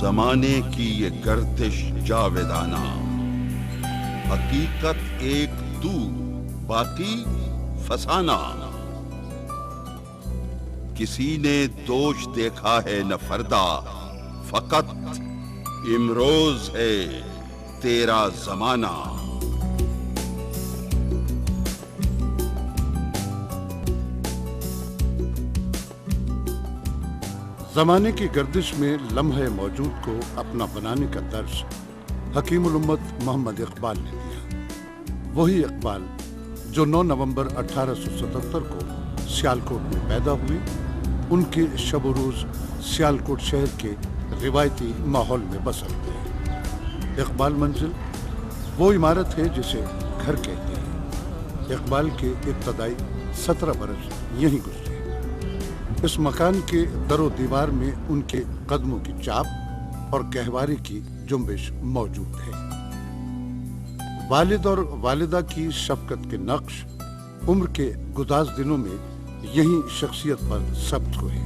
زمانے کی یہ گردش جاویدانہ، حقیقت ایک تو باقی فسانہ۔ کسی نے دوش دیکھا ہے نہ فردا، فقط امروز ہے تیرا زمانہ۔ زمانے کی گردش میں لمحے موجود کو اپنا بنانے کا درس حکیم الامت محمد اقبال نے دیا۔ وہی اقبال جو 9 نومبر 1877 کو سیالکوٹ میں پیدا ہوئے، ان کے شب و روز سیالکوٹ شہر کے روایتی ماحول میں بسر ہوئے۔ اقبال منزل وہ عمارت ہے جسے گھر کہتے ہیں۔ اقبال کے ابتدائی 17 برس یہیں گزرے۔ اس مکان کے در و دیوار میں ان کے قدموں کی چاپ اور گہوارے کی جنبش موجود ہے۔ والد اور والدہ کی شفقت کے نقش عمر کے گداز دنوں میں یہی شخصیت پر ثبت ہوئے۔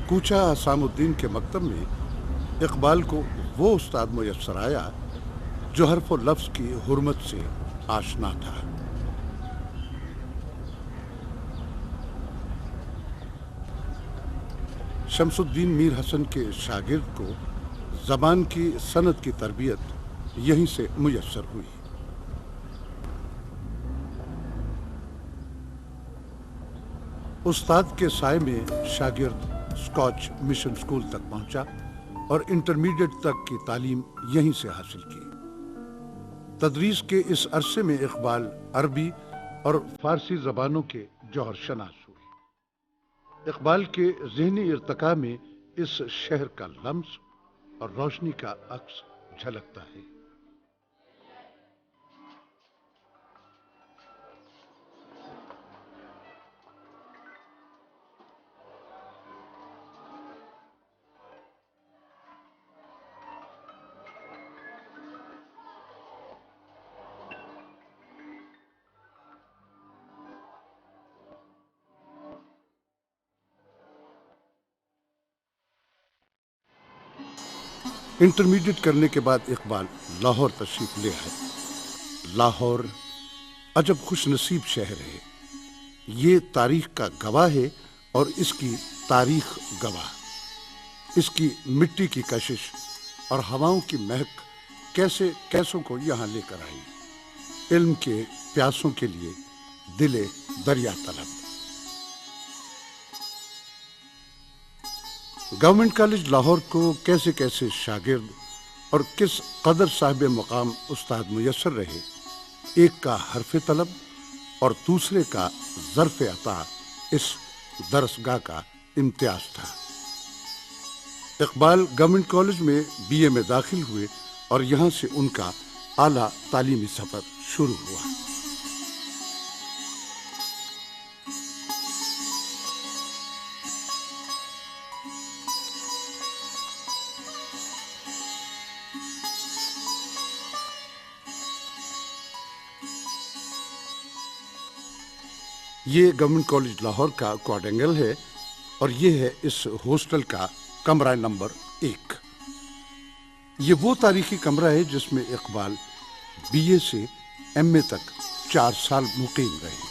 کوچہ حسام الدین کے مکتب میں اقبال کو وہ استاد میسر آیا جو حرف و لفظ کی حرمت سے آشنا تھا۔ شمس الدین میر حسن کے شاگرد کو زبان کی صنعت کی تربیت یہیں سے میسر ہوئی۔ استاد کے سائے میں شاگرد اسکاچ مشن اسکول تک پہنچا اور انٹرمیڈیٹ تک کی تعلیم یہیں سے حاصل کی۔ تدریس کے اس عرصے میں اقبال عربی اور فارسی زبانوں کے جوہر شناس ہوئے۔ اقبال کے ذہنی ارتقاء میں اس شہر کا لمس اور روشنی کا عکس جھلکتا ہے۔ انٹرمیڈیٹ کرنے کے بعد اقبال لاہور تشریف لے آئے۔ لاہور عجب خوش نصیب شہر ہے۔ یہ تاریخ کا گواہ ہے اور اس کی تاریخ گواہ۔ اس کی مٹی کی کشش اور ہواؤں کی مہک کیسے کیسوں کو یہاں لے کر آئی۔ علم کے پیاسوں کے لیے دل دریا طلب۔ گورنمنٹ کالج لاہور کو کیسے کیسے شاگرد اور کس قدر صاحب مقام استاد میسر رہے، ایک کا حرف طلب اور دوسرے کا ظرف عطا اس درسگاہ کا امتیاز تھا۔ اقبال گورنمنٹ کالج میں BA میں داخل ہوئے اور یہاں سے ان کا اعلیٰ تعلیمی سفر شروع ہوا۔ یہ گورنمنٹ کالج لاہور کا کوارٹرنگل ہے اور یہ ہے اس ہاسٹل کا کمرہ نمبر 1۔ یہ وہ تاریخی کمرہ ہے جس میں اقبال BA سے MA تک 4 سال مقیم رہے۔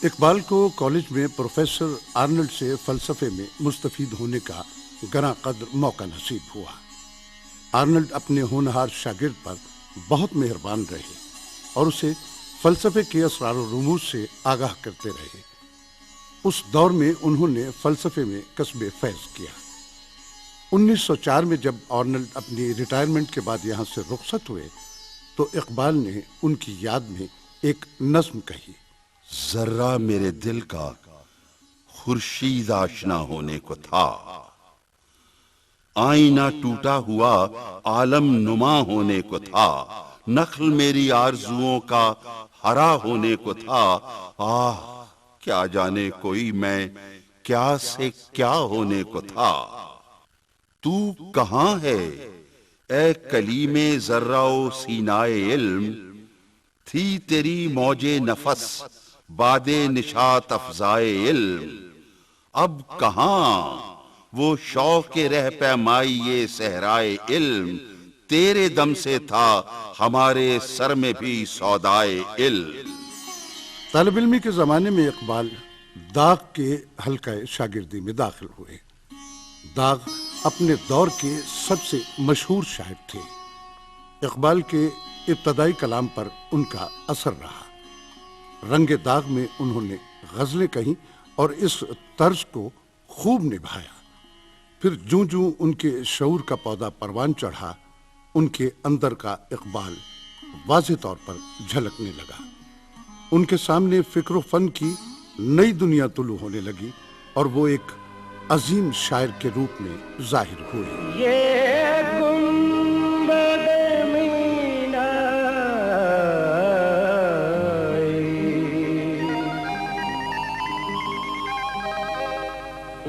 اقبال کو کالج میں پروفیسر آرنلڈ سے فلسفے میں مستفید ہونے کا گراں قدر موقع نصیب ہوا۔ آرنلڈ اپنے ہونہار شاگرد پر بہت مہربان رہے اور اسے فلسفے کے اسرار و رموز سے آگاہ کرتے رہے۔ اس دور میں انہوں نے فلسفے میں کسب فیض کیا۔ 1904 میں جب آرنلڈ اپنی ریٹائرمنٹ کے بعد یہاں سے رخصت ہوئے تو اقبال نے ان کی یاد میں ایک نظم کہی۔ ذرہ میرے دل کا خورشید آشنا ہونے کو تھا، آئینہ ٹوٹا ہوا عالم نما ہونے کو تھا، نخل میری آرزوؤں کا ہرا ہونے کو تھا، آہ کیا جانے کوئی میں کیا سے کیا ہونے کو تھا۔ تو کہاں ہے اے کلیم ذرہ و سینائے علم، تھی تیری موج نفس باد نشاط افزائے علم، اب کہاں وہ شوق رہ پیمائی یہ صحرائے علم، تیرے دم سے تھا ہمارے سر میں بھی سودائے علم۔ طالب علمی کے زمانے میں اقبال داغ کے حلقہ شاگردی میں داخل ہوئے۔ داغ اپنے دور کے سب سے مشہور شاعر تھے۔ اقبال کے ابتدائی کلام پر ان کا اثر رہا۔ رنگ داغ میں انہوں نے غزلیں کہیں اور اس طرز کو خوب نبھایا۔ پھر جوں جوں ان کے شعور کا پودا پروان چڑھا، ان کے اندر کا اقبال واضح طور پر جھلکنے لگا۔ ان کے سامنے فکر و فن کی نئی دنیا طلوع ہونے لگی اور وہ ایک عظیم شاعر کے روپ میں ظاہر ہوئے۔ یہ گنبد مینا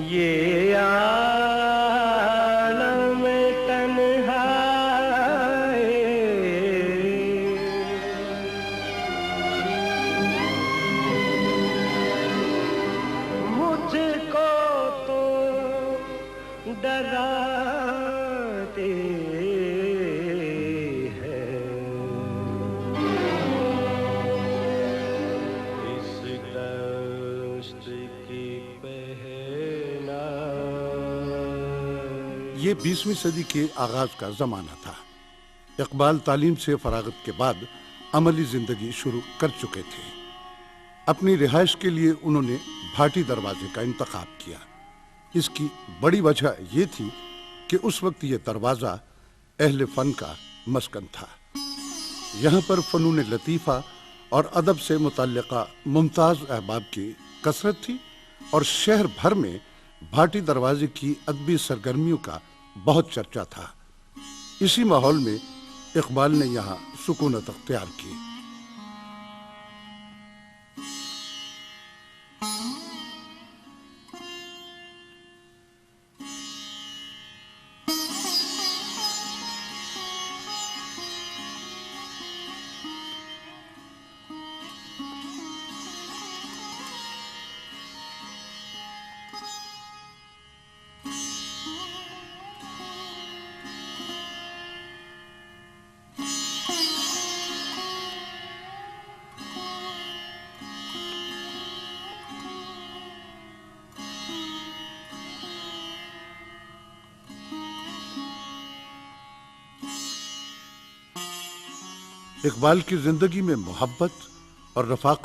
یہ عالم تنہائی، مجھ کو تو ڈراتے ہیں اس دشت کی یہ 20ویں صدی کے آغاز کا زمانہ تھا۔ اقبال تعلیم سے فراغت کے بعد عملی زندگی شروع کر چکے تھے۔ اپنی رہائش کے لیے انہوں نے بھاٹی دروازے کا انتخاب کیا۔ اس کی بڑی وجہ یہ تھی کہ اس وقت یہ دروازہ اہل فن کا مسکن تھا۔ یہاں پر فنون لطیفہ اور ادب سے متعلقہ ممتاز احباب کی کثرت تھی اور شہر بھر میں بھاٹی دروازے کی ادبی سرگرمیوں کا بہت چرچا تھا۔ اسی ماحول میں اقبال نے یہاں سکونت اختیار کی۔ اقبال کی زندگی میں محبت اور رفاقت